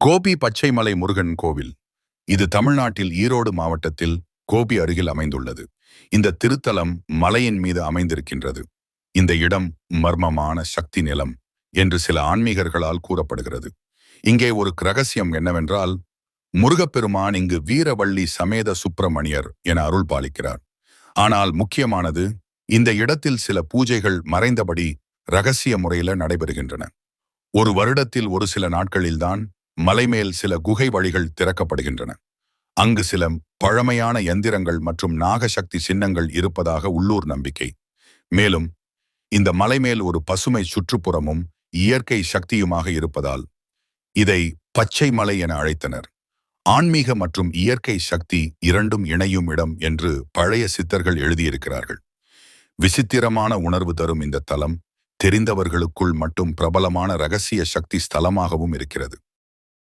கோபி பச்சைமலை முருகன் கோவில். இது தமிழ்நாட்டில் ஈரோடு மாவட்டத்தில் கோபி அருகில் அமைந்துள்ளது. இந்த திருத்தலம் மலையின் மீது அமைந்திருக்கின்றது. இந்த இடம் மர்மமான சக்தி நிலம் என்று சில ஆன்மீகர்களால் கூறப்படுகிறது. இங்கே ஒரு ரகசியம் என்னவென்றால், முருகப்பெருமான் இங்கு வீரவள்ளி சமேத சுப்பிரமணியர் என அருள் பாலிக்கிறார். ஆனால் முக்கியமானது, இந்த இடத்தில் சில பூஜைகள் மறைந்தபடி ரகசிய முறையில நடைபெறுகின்றன. ஒரு வருடத்தில் ஒரு சில நாட்களில்தான் மலைமேல் சில குகை வழிகள் திறக்கப்படுகின்றன. அங்கு சில பழமையான எந்திரங்கள் மற்றும் நாகசக்தி சின்னங்கள் இருப்பதாக உள்ளூர் நம்பிக்கை. மேலும் இந்த மலைமேல் ஒரு பசுமை சுற்றுப்புறமும் இயற்கை சக்தியுமாக இருப்பதால் இதை பச்சை மலை என அழைத்தனர். ஆன்மீக மற்றும் இயற்கை சக்தி இரண்டும் இணையும் இடம் என்று பழைய சித்தர்கள் எழுதியிருக்கிறார்கள். விசித்திரமான உணர்வு தரும் இந்த தலம் தெரிந்தவர்களுக்குள் மட்டும் பிரபலமான இரகசிய சக்தி ஸ்தலமாகவும் இருக்கிறது.